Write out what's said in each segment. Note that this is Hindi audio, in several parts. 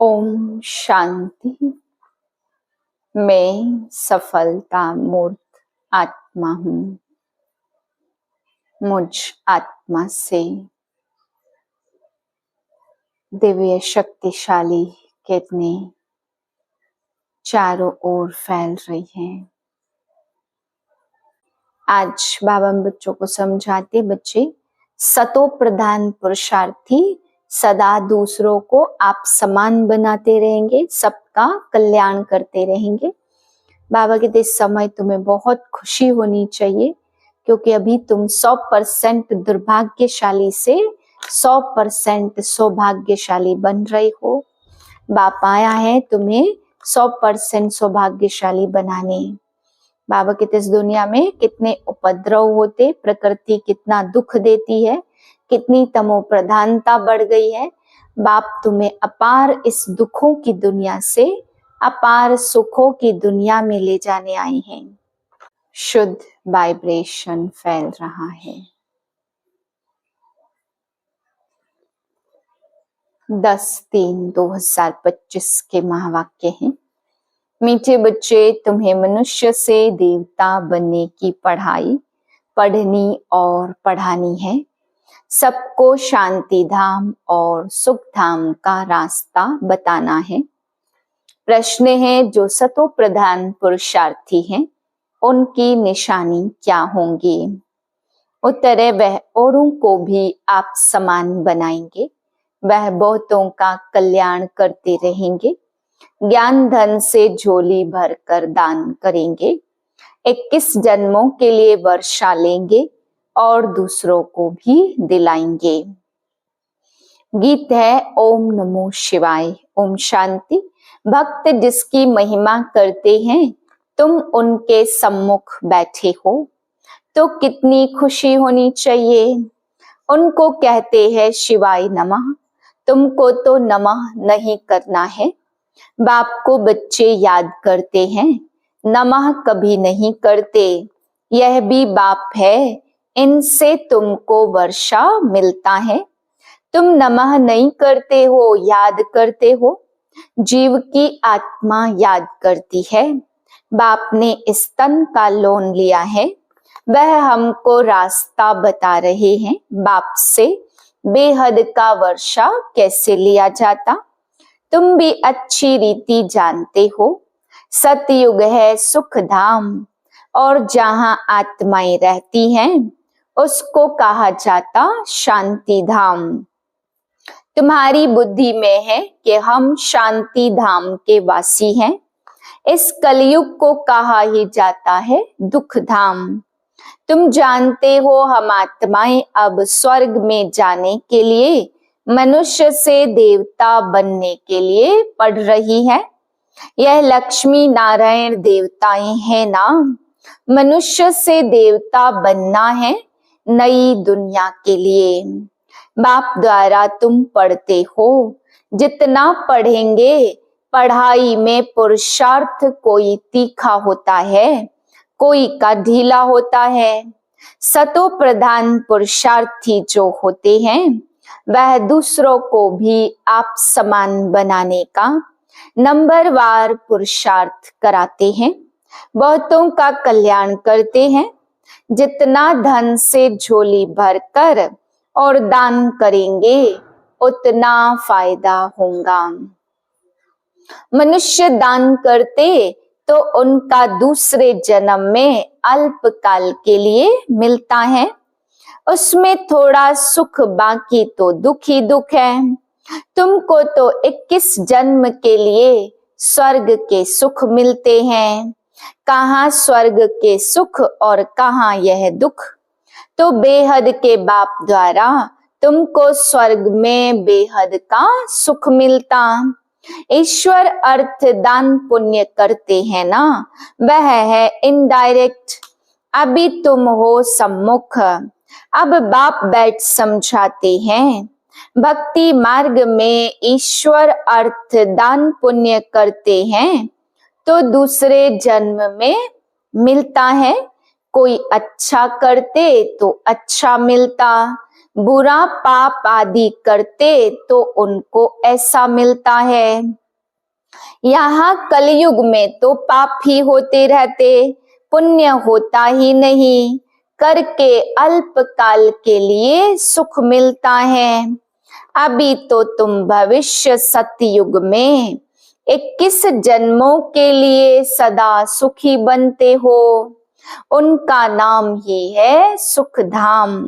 ओम शांति। मैं सफलता मूर्त आत्मा हूँ। मुझ आत्मा से दिव्य शक्तिशाली किरणें चारों ओर फैल रही हैं। आज बाबा बच्चों को समझाते, बच्चे सतो प्रधान पुरुषार्थी सदा दूसरों को आप समान बनाते रहेंगे, सबका कल्याण करते रहेंगे। बाबा कहते इस समय तुम्हें बहुत खुशी होनी चाहिए, क्योंकि अभी तुम 100% दुर्भाग्यशाली से 100% सौभाग्यशाली बन रहे हो। बाप आया है तुम्हें 100% सौभाग्यशाली बनाने। बाबा कहते इस दुनिया में कितने उपद्रव होते, प्रकृति कितना दुख देती है, कितनी तमो प्रधानता बढ़ गई है। बाप तुम्हें अपार इस दुखों की दुनिया से अपार सुखों की दुनिया में ले जाने आए हैं। शुद्ध वाइब्रेशन फैल रहा है। 10/3/2025 के महावाक्य हैं। मीठे बच्चे, तुम्हें मनुष्य से देवता बनने की पढ़ाई पढ़नी और पढ़ानी है। सबको शांति धाम और सुख धाम का रास्ता बताना है। प्रश्न है, जो सतो प्रधान पुरुषार्थी हैं उनकी निशानी क्या होंगी? उत्तर है, वह औरों को भी आप समान बनाएंगे, वह बहुतों का कल्याण करते रहेंगे, ज्ञान धन से झोली भरकर दान करेंगे, 21 जन्मों के लिए वर्षा लेंगे और दूसरों को भी दिलाएंगे। गीत है ओम नमो शिवाय। ओम शांति। भक्त जिसकी महिमा करते हैं, तुम उनके सम्मुख बैठे हो तो कितनी खुशी होनी चाहिए। उनको कहते हैं शिवाय नमः, तुमको तो नमः नहीं करना है। बाप को बच्चे याद करते हैं, नमः कभी नहीं करते। यह भी बाप है, इनसे तुमको वर्षा मिलता है। तुम नमः नहीं करते हो, याद करते हो। जीव की आत्मा याद करती है। बाप ने इस तन का लोन लिया है, वह हमको रास्ता बता रहे हैं। बाप से बेहद का वर्षा कैसे लिया जाता, तुम भी अच्छी रीति जानते हो। सतयुग है सुख धाम, और जहां आत्माएं रहती हैं उसको कहा जाता शांति धाम। तुम्हारी बुद्धि में है कि हम शांति धाम के वासी हैं। इस कलयुग को कहा ही जाता है दुख धाम। तुम जानते हो हम आत्माएं अब स्वर्ग में जाने के लिए मनुष्य से देवता बनने के लिए पढ़ रही है। यह लक्ष्मी नारायण देवताएं हैं ना। मनुष्य से देवता बनना है नई दुनिया के लिए। बाप द्वारा तुम पढ़ते हो। जितना पढ़ेंगे पढ़ाई में पुरुषार्थ कोई तीखा होता है, कोई का ढीला होता है। सतो प्रधान पुरुषार्थी जो होते हैं वह दूसरों को भी आप समान बनाने का नंबरवार पुरुषार्थ कराते हैं, बहुतों का कल्याण करते हैं। जितना धन से झोली भरकर और दान करेंगे उतना फायदा होगा। मनुष्य दान करते तो उनका दूसरे जन्म में अल्पकाल के लिए मिलता है, उसमें थोड़ा सुख, बाकी तो दुख ही दुख है। तुमको तो 21 जन्म के लिए स्वर्ग के सुख मिलते हैं। कहाँ स्वर्ग के सुख और कहाँ यह दुख। तो बेहद के बाप द्वारा तुमको स्वर्ग में बेहद का सुख मिलता। ईश्वर अर्थ दान पुण्य करते हैं ना, वह है इनडायरेक्ट। अभी तुम हो सम्मुख, अब बाप बैठ समझाते हैं। भक्ति मार्ग में ईश्वर अर्थ दान पुण्य करते हैं तो दूसरे जन्म में मिलता है। कोई अच्छा करते तो अच्छा मिलता, बुरा पाप आदि करते तो उनको ऐसा मिलता है। यहाँ कलयुग में तो पाप ही होते रहते, पुण्य होता ही नहीं, करके अल्प काल के लिए सुख मिलता है। अभी तो तुम भविष्य सतयुग में 21 जन्मों के लिए सदा सुखी बनते हो। उनका नाम ही है सुख धाम।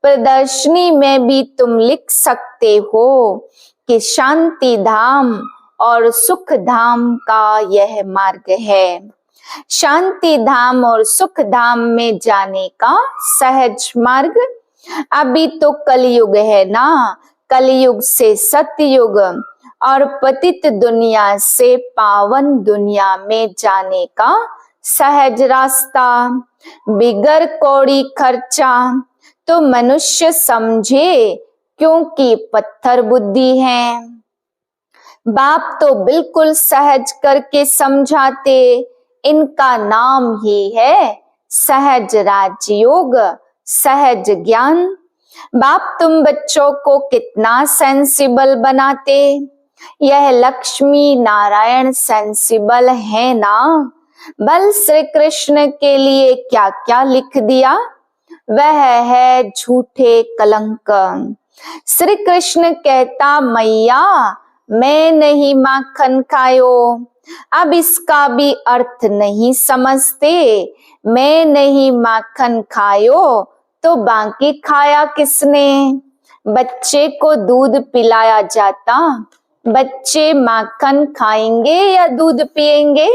प्रदर्शनी में भी तुम लिख सकते हो कि शांति धाम और सुख धाम का यह मार्ग है। शांति धाम और सुख धाम में जाने का सहज मार्ग। अभी तो कलयुग है ना, कलयुग से सतयुग और पतित दुनिया से पावन दुनिया में जाने का सहज रास्ता। बिगर कौड़ी खर्चा तो मनुष्य समझे, क्योंकि पत्थर बुद्धि है। बाप तो बिल्कुल सहज करके समझाते, इनका नाम ही है सहज राजयोग, सहज ज्ञान। बाप तुम बच्चों को कितना सेंसिबल बनाते। यह लक्ष्मी नारायण सेंसिबल है ना। बल श्री कृष्ण के लिए क्या क्या लिख दिया, वह है झूठे कलंक। श्री कृष्ण कहता मैया मैं नहीं माखन खायो। अब इसका भी अर्थ नहीं समझते। मैं नहीं माखन खायो तो बाकी खाया किसने। बच्चे को दूध पिलाया जाता, बच्चे माखन खाएंगे या दूध पिएंगे।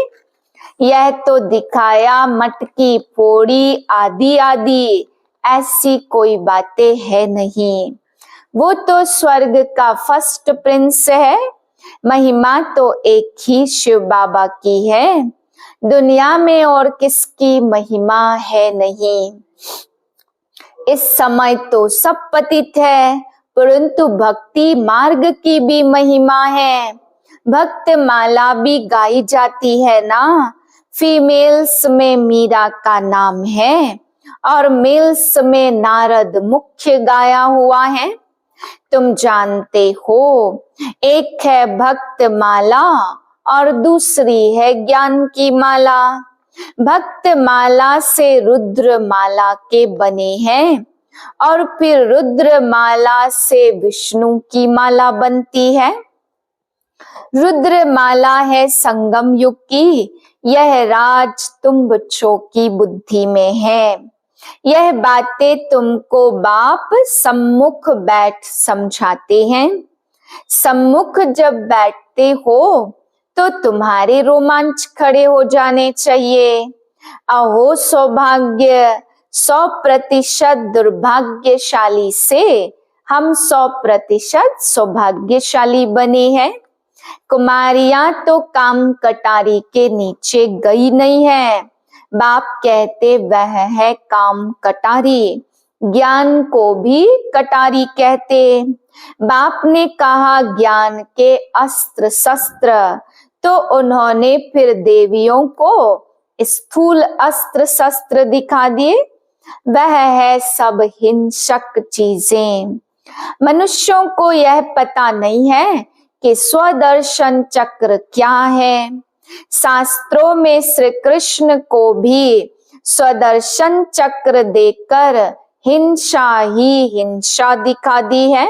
यह तो दिखाया मटकी फोड़ी आदि आदि, ऐसी कोई बातें है नहीं। वो तो स्वर्ग का फर्स्ट प्रिंस है। महिमा तो एक ही शिव बाबा की है, दुनिया में और किसकी महिमा है नहीं। इस समय तो सब पतित है, परंतु भक्ति मार्ग की भी महिमा है। भक्त माला भी गाई जाती है ना। फीमेल्स में मीरा का नाम है और मेल्स में नारद मुख्य गाया हुआ है। तुम जानते हो, एक है भक्त माला और दूसरी है ज्ञान की माला। भक्त माला से रुद्र माला के बने हैं और फिर रुद्र माला से विष्णु की माला बनती है। रुद्र माला है संगम युग की। यह राज तुम बच्चों की बुद्धि में है। यह बातें तुमको बाप सम्मुख बैठ समझाते हैं। सम्मुख जब बैठते हो तो तुम्हारे रोमांच खड़े हो जाने चाहिए। अहो सौभाग्य, 100% दुर्भाग्यशाली से हम 100% सौभाग्यशाली बने हैं। कुमारियां तो काम कटारी के नीचे गई नहीं है। बाप कहते वह है काम कटारी। ज्ञान को भी कटारी कहते। बाप ने कहा ज्ञान के अस्त्र शस्त्र, तो उन्होंने फिर देवियों को स्थूल अस्त्र शस्त्र दिखा दिए। वह है सब हिंसक चीजें। मनुष्यों को यह पता नहीं है कि स्वदर्शन चक्र क्या है। शास्त्रों में श्री कृष्ण को भी स्वदर्शन चक्र देकर हिंसा ही हिंसा दिखा दी है।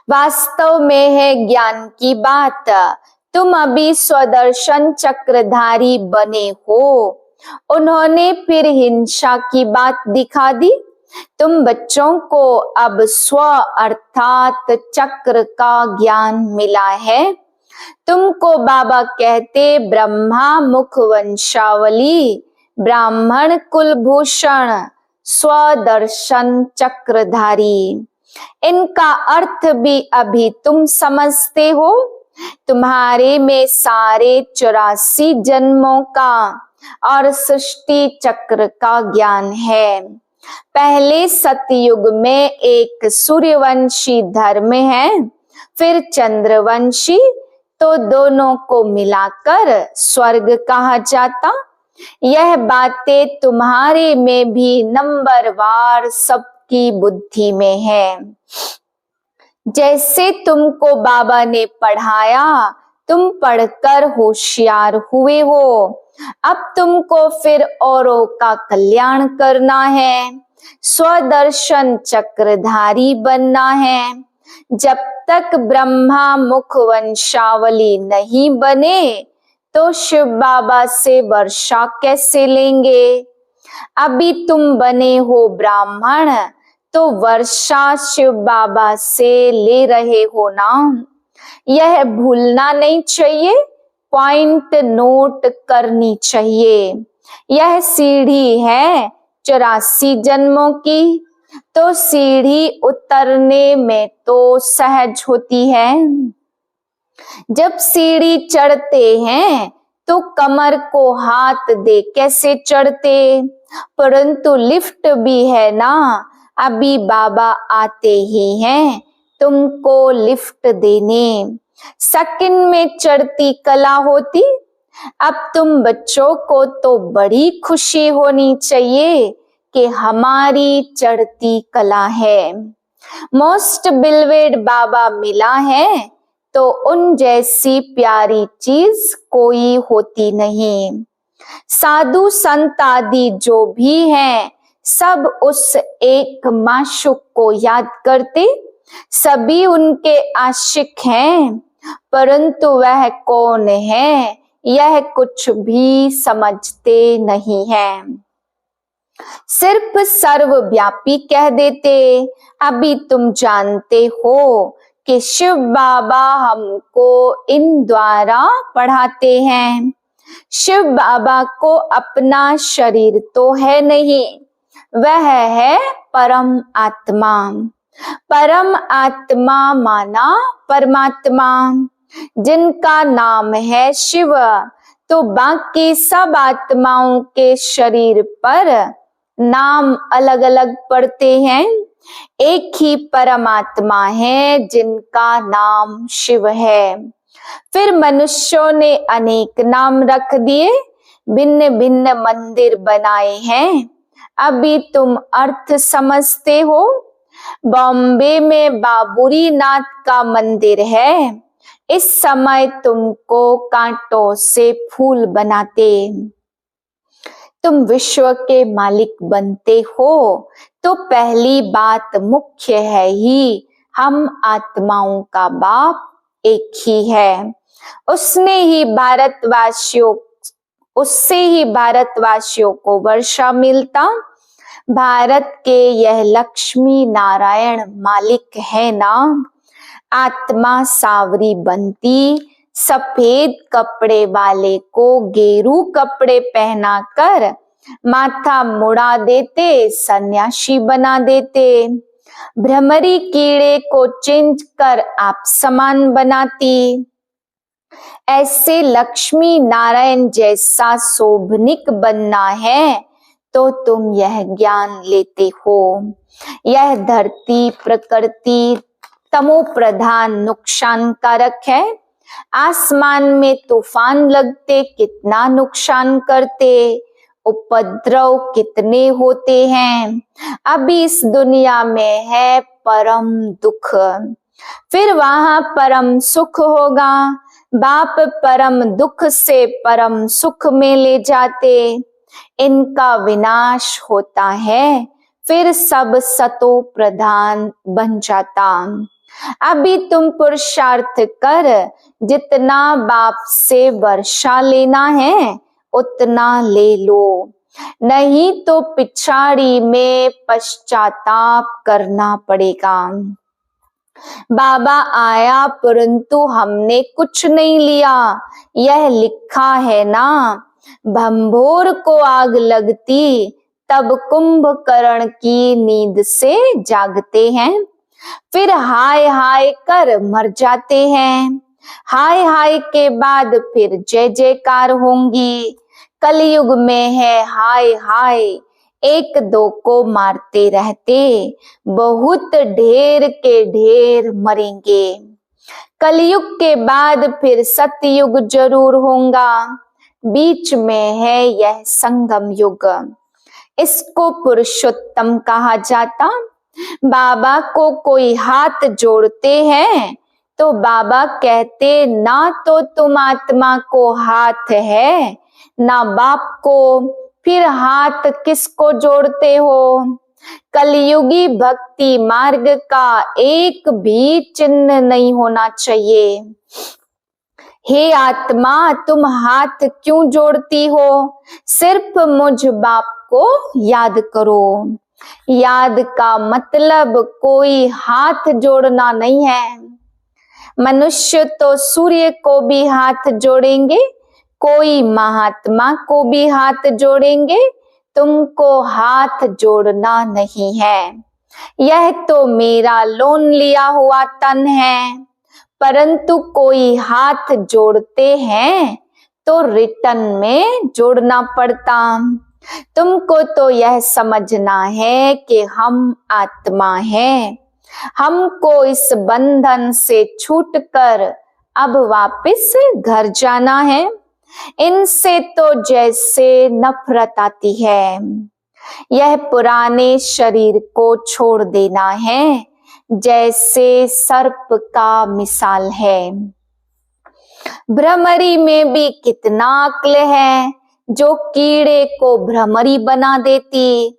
वास्तव में है ज्ञान की बात। तुम अभी स्वदर्शन चक्रधारी बने हो, उन्होंने फिर हिंसा की बात दिखा दी। तुम बच्चों को अब स्व अर्थात चक्र का ज्ञान मिला है। तुमको बाबा कहते ब्रह्मा मुख वंशावली, ब्राह्मण कुलभूषण, स्वदर्शन चक्रधारी। इनका अर्थ भी अभी तुम समझते हो। तुम्हारे में सारे 84 जन्मों का और सृष्टि चक्र का ज्ञान है। पहले सतयुग में एक सूर्यवंशी धर्म है, फिर चंद्रवंशी, तो दोनों को मिलाकर स्वर्ग कहा जाता। यह बातें तुम्हारे में भी नंबरवार सब सबकी बुद्धि में है। जैसे तुमको बाबा ने पढ़ाया, तुम पढ़कर होशियार हुए हो। अब तुमको फिर औरों का कल्याण करना है, स्वदर्शन चक्रधारी बनना है। जब तक ब्रह्मा मुख वंशावली नहीं बने तो शिव बाबा से वर्षा कैसे लेंगे। अभी तुम बने हो ब्राह्मण तो वर्षा शिव बाबा से ले रहे हो ना, यह भूलना नहीं चाहिए, पॉइंट नोट करनी चाहिए। यह सीढ़ी है 84 जन्मों की, तो सीढ़ी उतरने में तो सहज होती है। जब सीढ़ी चढ़ते हैं तो कमर को हाथ दे कैसे चढ़ते, परंतु लिफ्ट भी है ना, अभी बाबा आते ही हैं तुमको लिफ्ट देने। सेकंड में चढ़ती कला होती। अब तुम बच्चों को तो बड़ी खुशी होनी चाहिए कि हमारी चढ़ती कला है। मोस्ट बिलवेड बाबा मिला है तो उन जैसी प्यारी चीज कोई होती नहीं। साधु संत आदि जो भी हैं सब उस एक माशूक को याद करते, सभी उनके आशिक हैं, परंतु वह कौन है यह कुछ भी समझते नहीं हैं। सिर्फ सर्वव्यापी कह देते। अभी तुम जानते हो कि शिव बाबा हमको इन द्वारा पढ़ाते हैं। शिव बाबा को अपना शरीर तो है नहीं, वह है परम आत्मा। परम आत्मा माना परमात्मा, जिनका नाम है शिव, तो बाकी सब आत्माओं के शरीर पर नाम अलग अलग पड़ते हैं। एक ही परमात्मा है जिनका नाम शिव है। फिर मनुष्यों ने अनेक नाम रख दिए, भिन्न भिन्न मंदिर बनाए हैं। अभी तुम अर्थ समझते हो। बॉम्बे में बाबूरी नाथ का मंदिर है, इस समय तुमको कांटों से फूल बनाते। तुम विश्व के मालिक बनते हो तो पहली बात मुख्य है ही, हम आत्माओं का बाप एक ही है। उससे ही भारतवासियों को वर्षा मिलता। भारत के यह लक्ष्मी नारायण मालिक है ना। आत्मा सावरी बनती, सफेद कपड़े वाले को गेरू कपड़े पहनाकर माथा मुड़ा देते, सन्यासी बना देते। भ्रमरी कीड़े को चिंच कर आप समान बनाती। ऐसे लक्ष्मी नारायण जैसा शोभनिक बनना है तो तुम यह ज्ञान लेते हो। यह धरती प्रकृति तमो प्रधान नुकसान कारक है। आसमान में तूफान लगते कितना नुकसान करते, उपद्रव कितने होते हैं। अभी इस दुनिया में है परम दुख, फिर वहां परम सुख होगा। बाप परम दुख से परम सुख में ले जाते। इनका विनाश होता है, फिर सब सतो प्रधान बन जाता। अभी तुम पुरुषार्थ कर, जितना बाप से वर्षा लेना है उतना ले लो, नहीं तो पिछाड़ी में पश्चाताप करना पड़ेगा। बाबा आया परंतु हमने कुछ नहीं लिया, यह लिखा है ना। भंभोर को आग लगती तब कुंभकर्ण की नींद से जागते हैं, फिर हाय हाय कर मर जाते हैं। हाय हाय के बाद फिर जय जयकार होंगी। कलयुग में है हाय हाय, एक दो को मारते रहते, बहुत ढेर के ढेर मरेंगे। कलयुग के बाद फिर सतयुग जरूर होगा, बीच में है यह संगम युग। इसको पुरुषोत्तम कहा जाता। बाबा को कोई हाथ जोड़ते हैं तो बाबा कहते, ना तो तुम आत्मा को हाथ है ना बाप को, फिर हाथ किसको जोड़ते हो। कलयुगी भक्ति मार्ग का एक भी चिन्ह नहीं होना चाहिए। हे आत्मा, तुम हाथ क्यों जोड़ती हो? सिर्फ मुझ बाप को याद करो। याद का मतलब कोई हाथ जोड़ना नहीं है। मनुष्य तो सूर्य को भी हाथ जोड़ेंगे, कोई महात्मा को भी हाथ जोड़ेंगे, तुमको हाथ जोड़ना नहीं है। यह तो मेरा लोन लिया हुआ तन है, परंतु कोई हाथ जोड़ते हैं तो रिटर्न में जोड़ना पड़ता। तुमको तो यह समझना है कि हम आत्मा हैं, हमको इस बंधन से छूटकर अब वापस घर जाना है। इनसे तो जैसे नफरत आती है। यह पुराने शरीर को छोड़ देना है, जैसे सर्प का मिसाल है। भ्रमरी में भी कितना अक्ल है जो कीड़े को भ्रमरी बना देती।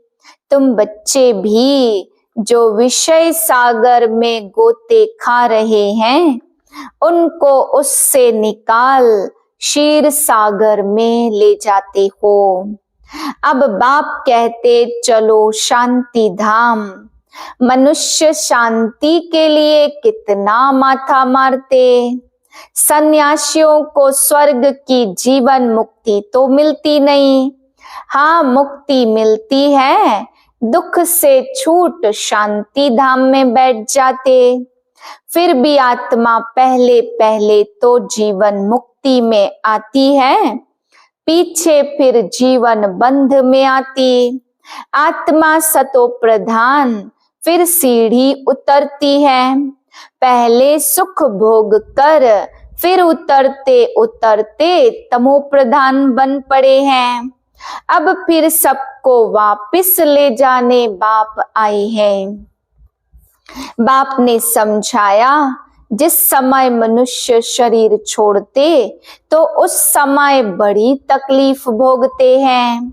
तुम बच्चे भी जो विषय सागर में गोते खा रहे हैं, उनको उससे निकाल क्षीर सागर में ले जाते हो। अब बाप कहते, चलो शांति धाम। मनुष्य शांति के लिए कितना माथा मारते। सन्यासियों को स्वर्ग की जीवन मुक्ति तो मिलती नहीं। हाँ, मुक्ति मिलती है, दुख से छूट शांति धाम में बैठ जाते। फिर भी आत्मा पहले पहले तो जीवन मुक्ति में आती है, पीछे फिर जीवन बंध में आती। आत्मा सतो प्रधान फिर सीढ़ी उतरती है। पहले सुख भोग कर फिर उतरते उतरते तमो प्रधान बन पड़े हैं। अब फिर सबको वापस ले जाने बाप आए हैं। बाप ने समझाया, जिस समय मनुष्य शरीर छोड़ते तो उस समय बड़ी तकलीफ भोगते हैं,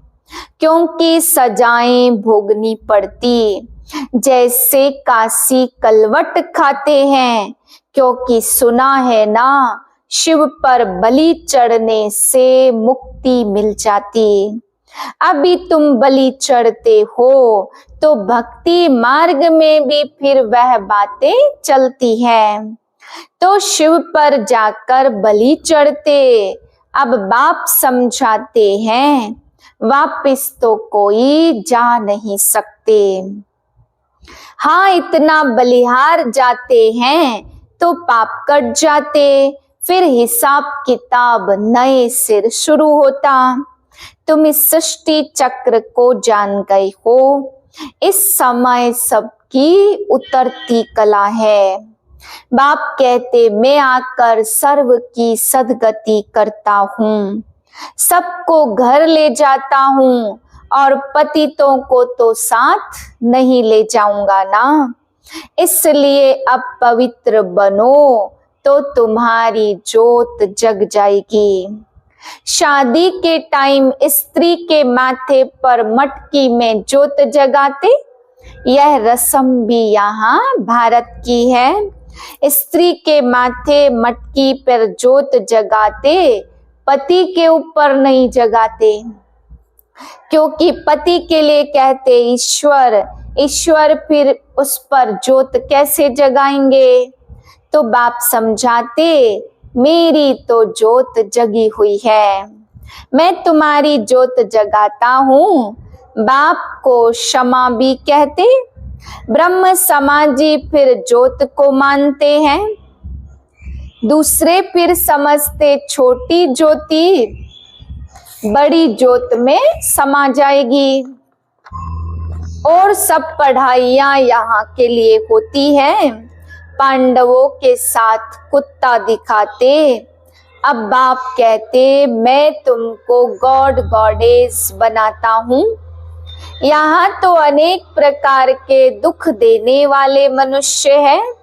क्योंकि सजाएं भोगनी पड़ती। जैसे काशी कलवट खाते हैं, क्योंकि सुना है ना, शिव पर बलि चढ़ने से मुक्ति मिल जाती। अभी तुम बलि चढ़ते हो तो भक्ति मार्ग में भी फिर वह बातें चलती हैं। तो शिव पर जाकर बलि चढ़ते। अब बाप समझाते हैं, वापिस तो कोई जा नहीं सकते। हाँ, इतना बलिहार जाते हैं तो पाप कट जाते, फिर हिसाब किताब नए सिर शुरू होता। तुम इस सृष्टि चक्र को जान गए हो। इस समय सबकी उतरती कला है। बाप कहते, मैं आकर सर्व की सदगति करता हूँ, सबको घर ले जाता हूँ, और पतितों को तो साथ नहीं ले जाऊंगा ना। इसलिए अब पवित्र बनो तो तुम्हारी जोत जग जाएगी। शादी के टाइम स्त्री के माथे पर मटकी में जोत जगाते, यह रस्म भी यहाँ भारत की है। स्त्री के माथे मटकी पर जोत जगाते, पति के ऊपर नहीं जगाते, क्योंकि पति के लिए कहते ईश्वर, ईश्वर फिर उस पर जोत कैसे जगाएंगे। तो बाप समझाते, मेरी तो जोत जगी हुई है, मैं तुम्हारी जोत जगाता हूँ। बाप को क्षमा भी कहते। ब्रह्म समाजी फिर जोत को मानते हैं, दूसरे फिर समझते छोटी ज्योति बड़ी जोत में समा जाएगी। और सब पढ़ाइयाँ यहाँ के लिए होती हैं। पांडवों के साथ कुत्ता दिखाते। अब बाप कहते, मैं तुमको गॉड गॉडेस बनाता हूँ। यहाँ तो अनेक प्रकार के दुख देने वाले मनुष्य हैं।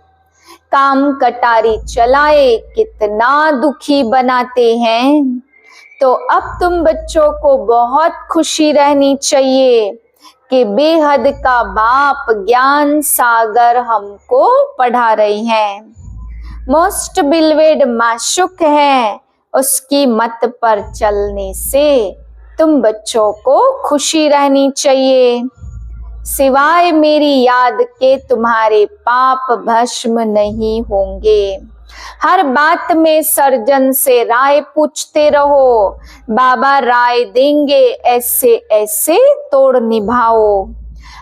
काम कटारी चलाए कितना दुखी बनाते हैं। तो अब तुम बच्चों को बहुत खुशी रहनी चाहिए कि बेहद का बाप ज्ञान सागर हमको पढ़ा रही हैं। मोस्ट बिलवेड माशुक है, उसकी मत पर चलने से तुम बच्चों को खुशी रहनी चाहिए। सिवाय मेरी याद के तुम्हारे पाप भस्म नहीं होंगे। हर बात में सर्जन से राय पूछते रहो, बाबा राय देंगे ऐसे ऐसे तोड़ निभाओ।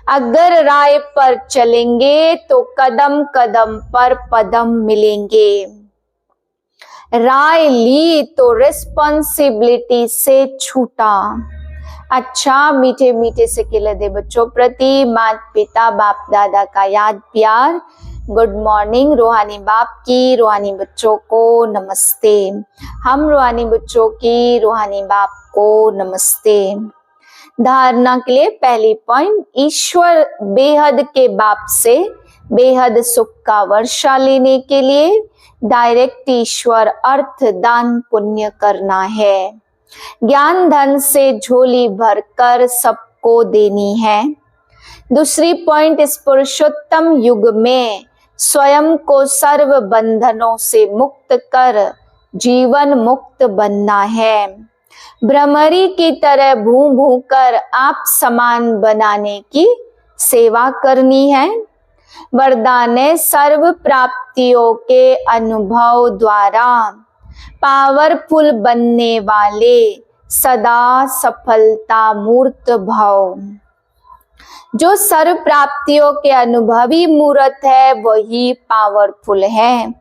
अगर राय पर चलेंगे तो कदम कदम पर पदम मिलेंगे। राय ली तो रिस्पॉन्सिबिलिटी से छूटा। अच्छा मीठे मीठे से खिले दे बच्चों प्रति माता पिता बाप दादा का याद प्यार। गुड मॉर्निंग रूहानी बाप की रूहानी बच्चों को नमस्ते। हम रूहानी बच्चों की रूहानी बाप को नमस्ते। धारणा के लिए पहली पॉइंट, ईश्वर बेहद के बाप से बेहद सुख का वर्षा लेने के लिए डायरेक्ट ईश्वर अर्थ दान पुण्य करना है। ज्ञान धन से झोली भरकर सबको देनी है। दूसरी पॉइंट, इस पुरुषोत्तम युग में स्वयं को सर्व बंधनों से मुक्त कर जीवन मुक्त बनना है। भ्रमरी की तरह भू भू कर आप समान बनाने की सेवा करनी है। वरदान है सर्व प्राप्तियों के अनुभव द्वारा पावरफुल बनने वाले सदा सफलता मूर्त भाव। जो सर्व प्राप्तियों के अनुभवी मूर्त है वही पावरफुल है।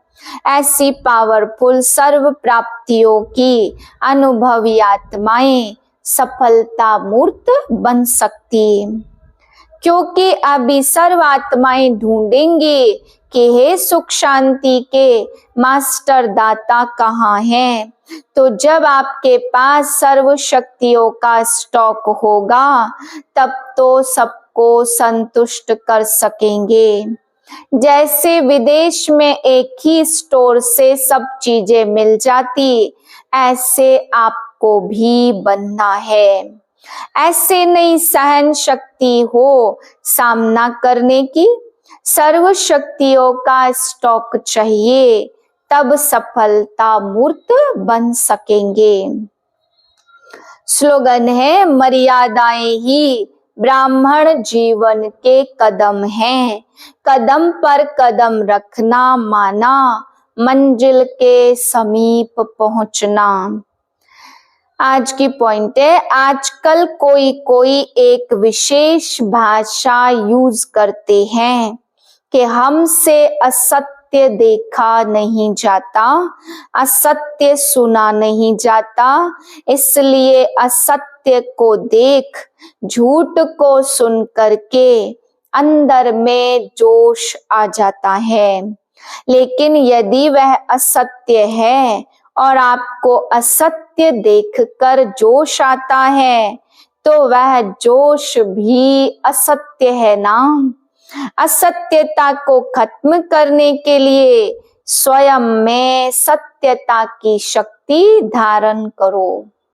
ऐसी पावरफुल सर्व प्राप्तियों की अनुभवी आत्माएं सफलता मूर्त बन सकती, क्योंकि अभी सर्व आत्माएं ढूंढेंगी कि हे सुख शांति के मास्टर दाता कहाँ हैं। तो जब आपके पास सर्व शक्तियों का स्टॉक होगा तब तो सबको संतुष्ट कर सकेंगे। जैसे विदेश में एक ही स्टोर से सब चीजें मिल जाती, ऐसे आपको भी बनना है। ऐसे नहीं सहन शक्ति हो सामना करने की, सर्व शक्तियों का स्टॉक चाहिए, तब सफलता मूर्त बन सकेंगे। स्लोगन है मर्यादाएं ही ब्राह्मण जीवन के कदम हैं। कदम पर कदम रखना माना मंजिल के समीप पहुंचना। आज की पॉइंट है, आजकल कोई कोई एक विशेष भाषा यूज करते हैं कि हमसे असत्य देखा नहीं जाता, असत्य सुना नहीं जाता, इसलिए असत्य को देख झूठ को सुन करके अंदर में जोश आ जाता है। लेकिन यदि वह असत्य है और आपको असत्य देखकर जोश आता है तो वह जोश भी असत्य है ना। असत्यता को खत्म करने के लिए स्वयं में सत्यता की शक्ति धारण करो।